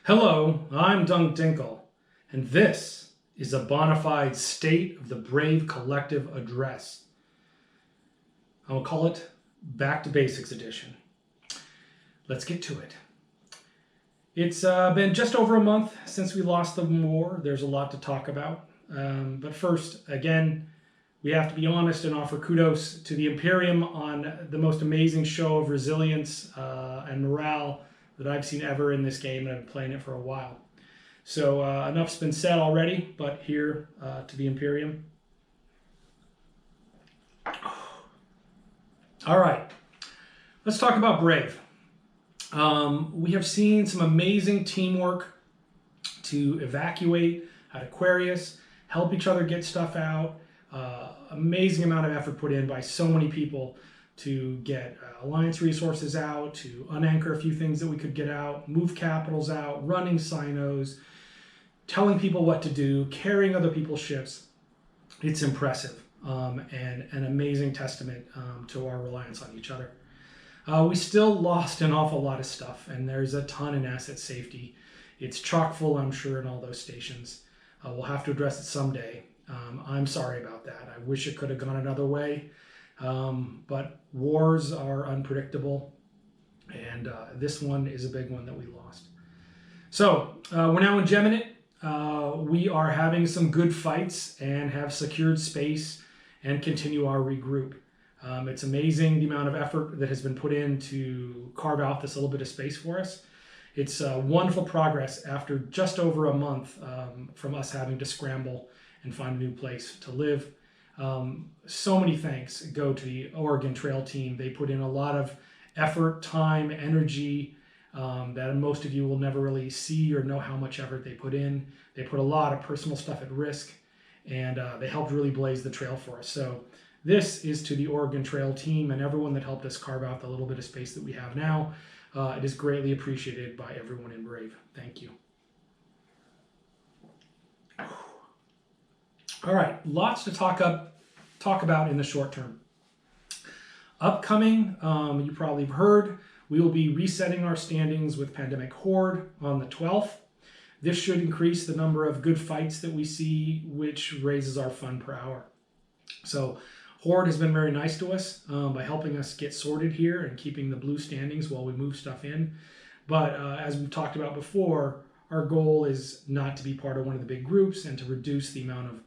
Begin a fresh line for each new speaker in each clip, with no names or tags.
Hello, I'm Dunk Dinkle, and this is a bona fide State of the Brave Collective address. I'll call it Back to Basics Edition. Let's get to it. It's been just over a month since we lost the war. There's a lot to talk about. But first, again, we have to be honest and offer kudos to the Imperium on the most amazing show of resilience and morale that I've seen ever in this game, and I've been playing it for a while. So enough's been said already, but here to the Imperium. All right, let's talk about Brave. We have seen some amazing teamwork to evacuate at Aquarius, help each other get stuff out. Amazing amount of effort put in by so many people to get Alliance resources out, to unanchor a few things that we could get out, move capitals out, running sinos, telling people what to do, carrying other people's ships. It's impressive and an amazing testament to our reliance on each other. We still lost an awful lot of stuff, and there's a ton in asset safety. It's chock full, I'm sure, in all those stations. We'll have to address it someday. I'm sorry about that. I wish it could have gone another way, but wars are unpredictable, and this one is a big one that we lost. So we're now in Geminate. We are having some good fights and have secured space and continue our regroup. It's amazing the amount of effort that has been put in to carve out this little bit of space for us. It's wonderful progress after just over a month from us having to scramble and find a new place to live. So many thanks go to the Oregon Trail team. They put in a lot of effort, time, energy that most of you will never really see or know how much effort they put in. They put a lot of personal stuff at risk, and they helped really blaze the trail for us. So this is to the Oregon Trail team and everyone that helped us carve out the little bit of space that we have now. It is greatly appreciated by everyone in Brave. Thank you. All right, lots to talk about in the short term. Upcoming, you probably have heard, we will be resetting our standings with Pandemic Horde on the 12th. This should increase the number of good fights that we see, which raises our fun per hour. So Horde has been very nice to us by helping us get sorted here and keeping the blue standings while we move stuff in. But as we've talked about before, our goal is not to be part of one of the big groups and to reduce the amount of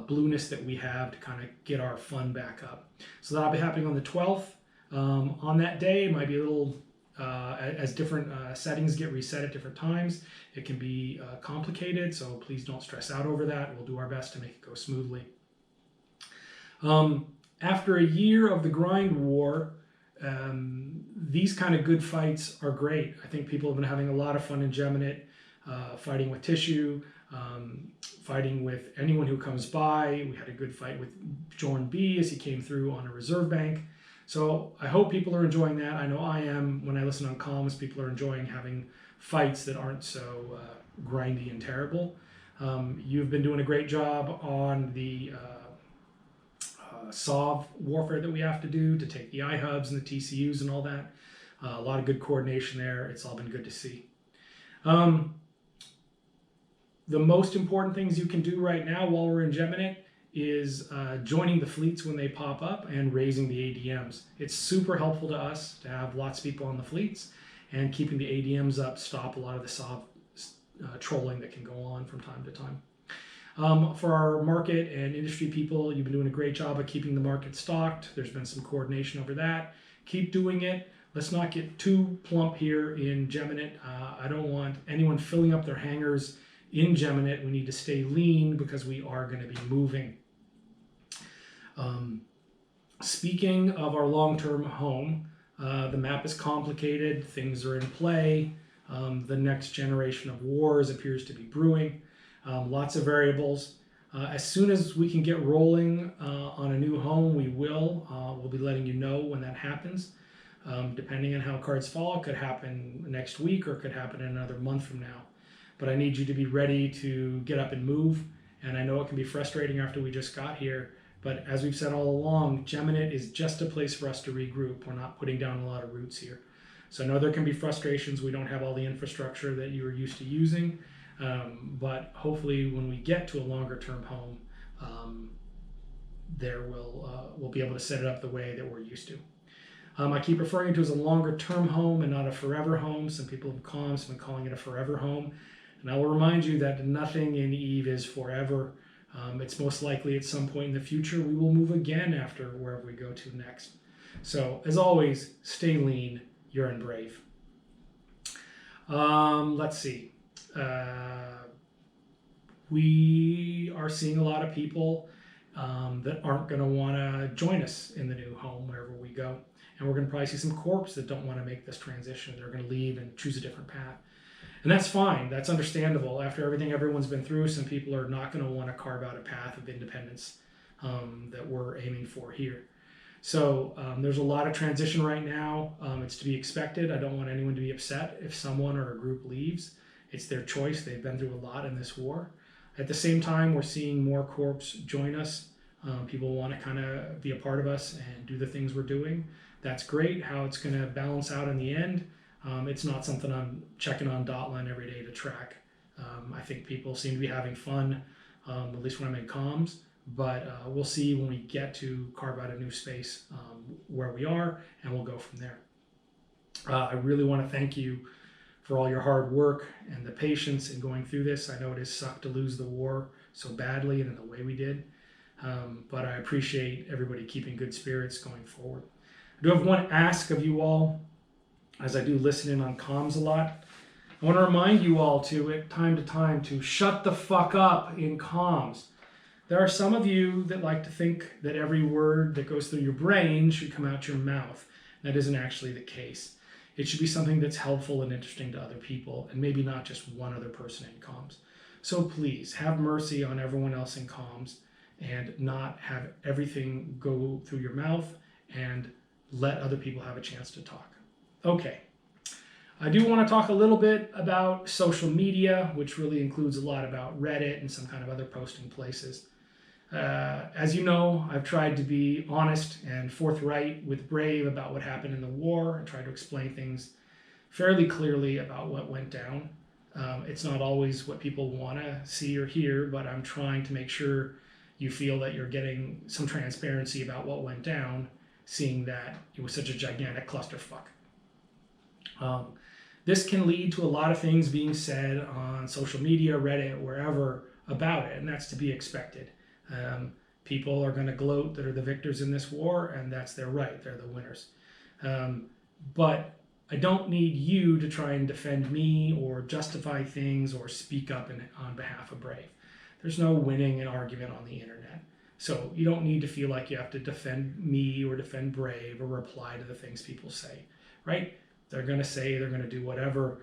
blueness that we have to kind of get our fun back up. So that'll be happening on the 12th. On that day, it might be a little, as different settings get reset at different times, it can be complicated, so please don't stress out over that. We'll do our best to make it go smoothly. After a year of the grind war, these kind of good fights are great. I think people have been having a lot of fun in Geminate, fighting with tissue, fighting with anyone who comes by. We had a good fight with Jorn B as he came through on a reserve bank. So I hope people are enjoying that. I know I am. When I listen on comms, people are enjoying having fights that aren't so grindy and terrible. You've been doing a great job on the SOV warfare that we have to do to take the iHubs and the TCUs and all that. A lot of good coordination there. It's all been good to see. The most important things you can do right now while we're in Geminate is joining the fleets when they pop up and raising the ADMs. It's super helpful to us to have lots of people on the fleets, and keeping the ADMs up stop a lot of the SOV trolling that can go on from time to time. For our market and industry people, you've been doing a great job of keeping the market stocked. There's been some coordination over that. Keep doing it. Let's not get too plump here in Geminate. I don't want anyone filling up their hangars in Geminate. We need to stay lean because we are going to be moving. Speaking of our long-term home, the map is complicated. Things are in play. The next generation of wars appears to be brewing. Lots of variables. As soon as we can get rolling on a new home, we will. We'll be letting you know when that happens. Depending on how cards fall, it could happen next week or it could happen in another month from now. But I need you to be ready to get up and move. And I know it can be frustrating after we just got here, but as we've said all along, Geminate is just a place for us to regroup. We're not putting down a lot of roots here. So I know there can be frustrations. We don't have all the infrastructure that you are used to using, but hopefully when we get to a longer term home, we'll be able to set it up the way that we're used to. I keep referring to it as a longer term home and not a forever home. Some people have been calling it a forever home. And I will remind you that nothing in Eve is forever. It's most likely at some point in the future we will move again after wherever we go to next. So as always, stay lean, you're in brave. Let's see. We are seeing a lot of people that aren't going to want to join us in the new home wherever we go. And we're going to probably see some corps that don't want to make this transition. They're going to leave and choose a different path. And that's fine. That's understandable. After everything everyone's been through, some people are not going to want to carve out a path of independence that we're aiming for here. So there's a lot of transition right now. It's to be expected. I don't want anyone to be upset if someone or a group leaves. It's their choice. They've been through a lot in this war. At the same time, we're seeing more corps join us. People want to kind of be a part of us and do the things we're doing. That's great. How it's going to balance out in the end, it's not something I'm checking on Dotline every day to track. I think people seem to be having fun, at least when I'm in comms, but we'll see when we get to carve out a new space where we are, and we'll go from there. I really want to thank you for all your hard work and the patience in going through this. I know it has sucked to lose the war so badly and in the way we did, but I appreciate everybody keeping good spirits going forward. I do have one ask of you all, as I do listen in on comms a lot. I want to remind you all to, at time to time, to shut the fuck up in comms. There are some of you that like to think that every word that goes through your brain should come out your mouth. That isn't actually the case. It should be something that's helpful and interesting to other people, and maybe not just one other person in comms. So please, have mercy on everyone else in comms and not have everything go through your mouth, and let other people have a chance to talk. Okay. I do want to talk a little bit about social media, which really includes a lot about Reddit and some kind of other posting places. As you know, I've tried to be honest and forthright with Brave about what happened in the war and tried to explain things fairly clearly about what went down. It's not always what people want to see or hear, but I'm trying to make sure you feel that you're getting some transparency about what went down, seeing that it was such a gigantic clusterfuck. This can lead to a lot of things being said on social media, Reddit, wherever about it, and that's to be expected. People are going to gloat that are the victors in this war, and that's their right. They're the winners. But I don't need you to try and defend me or justify things or speak up on behalf of Brave. There's no winning an argument on the internet. So you don't need to feel like you have to defend me or defend Brave or reply to the things people say, right? They're going to say, they're going to do whatever.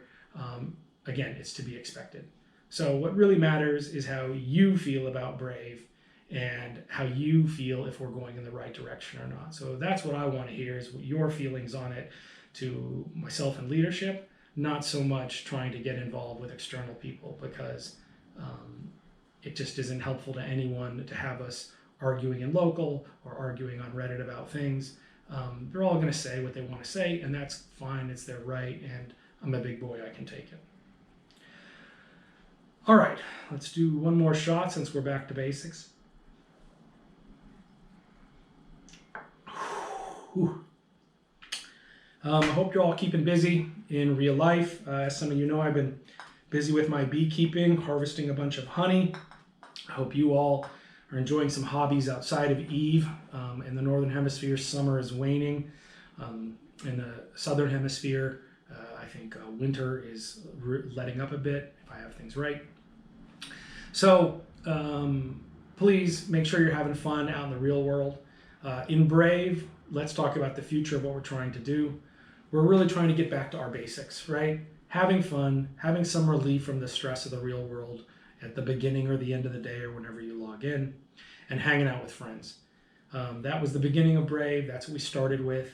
Again, it's to be expected. So what really matters is how you feel about Brave and how you feel if we're going in the right direction or not. So that's what I want to hear, is what your feelings on it to myself and leadership, not so much trying to get involved with external people, because it just isn't helpful to anyone to have us arguing in local or arguing on Reddit about things. They're all going to say what they want to say, and that's fine. It's their right, and I'm a big boy. I can take it. All right, let's do one more shot since we're back to basics. I hope you're all keeping busy in real life. As some of you know, I've been busy with my beekeeping, harvesting a bunch of honey. I hope you all are enjoying some hobbies outside of Eve. In the Northern Hemisphere, summer is waning. In the Southern Hemisphere, I think winter is letting up a bit, if I have things right. So please make sure you're having fun out in the real world. In Brave, let's talk about the future of what we're trying to do. We're really trying to get back to our basics, right? Having fun, having some relief from the stress of the real world at the beginning or the end of the day or whenever you log in, and hanging out with friends. That was the beginning of Brave. That's what we started with.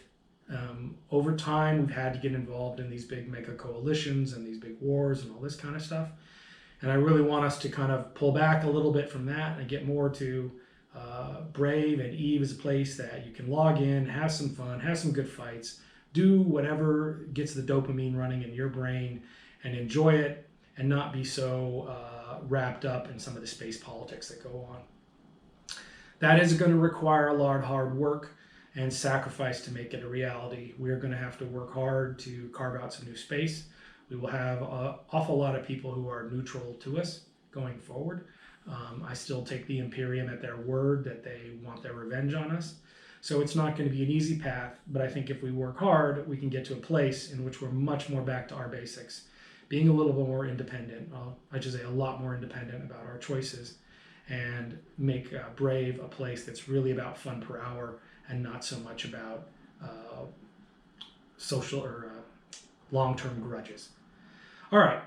Over time, we've had to get involved in these big mega coalitions and these big wars and all this kind of stuff. And I really want us to kind of pull back a little bit from that and get more to Brave and Eve as a place that you can log in, have some fun, have some good fights, do whatever gets the dopamine running in your brain and enjoy it, and not be so wrapped up in some of the space politics that go on. That is going to require a lot of hard work and sacrifice to make it a reality. We're going to have to work hard to carve out some new space. We will have an awful lot of people who are neutral to us going forward. I still take the Imperium at their word that they want their revenge on us. So it's not going to be an easy path, but I think if we work hard, we can get to a place in which we're much more back to our basics, being a little bit more independent, I should say a lot more independent about our choices, and make Brave a place that's really about fun per hour and not so much about social or long-term grudges. All right.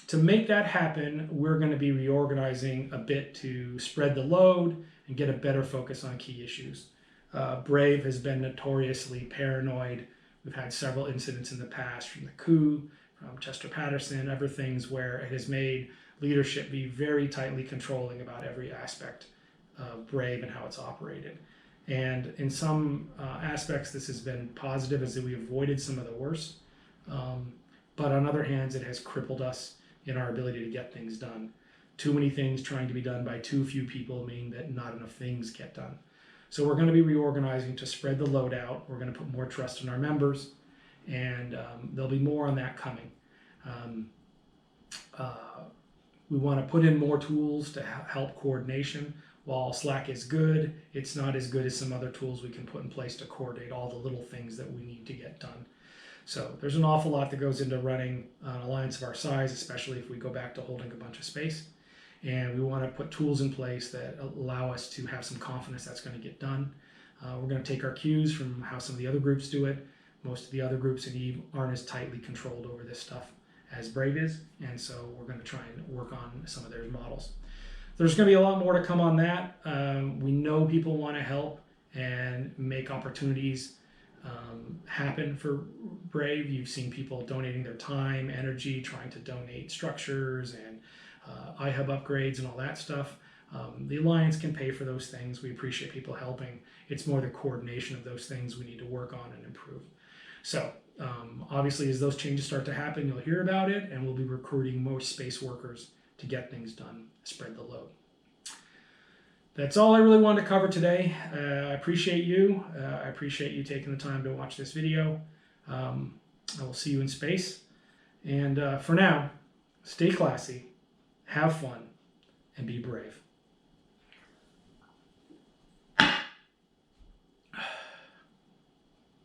To make that happen, we're going to be reorganizing a bit to spread the load and get a better focus on key issues. Brave has been notoriously paranoid. We've had several incidents in the past, from the coup, from Chester Patterson, other things where it has made leadership be very tightly controlling about every aspect of Brave and how it's operated. And in some aspects, this has been positive, as we avoided some of the worst. But on other hands, it has crippled us in our ability to get things done. Too many things trying to be done by too few people, meaning that not enough things get done. So we're going to be reorganizing to spread the load out. We're going to put more trust in our members, and there'll be more on that coming. We want to put in more tools to help coordination. While Slack is good, it's not as good as some other tools we can put in place to coordinate all the little things that we need to get done. So there's an awful lot that goes into running an alliance of our size, especially if we go back to holding a bunch of space. And we want to put tools in place that allow us to have some confidence that's going to get done. We're going to take our cues from how some of the other groups do it. Most of the other groups in EVE aren't as tightly controlled over this stuff as Brave is, and so we're going to try and work on some of their models. There's going to be a lot more to come on that. We know people want to help and make opportunities happen for Brave. You've seen people donating their time, energy, trying to donate structures and iHub upgrades and all that stuff. The Alliance can pay for those things. We appreciate people helping. It's more the coordination of those things we need to work on and improve. So obviously, as those changes start to happen, you'll hear about it, and we'll be recruiting more space workers to get things done, spread the load. That's all I really wanted to cover today. I appreciate you. I appreciate you taking the time to watch this video. I will see you in space. And for now, stay classy, have fun, and be brave.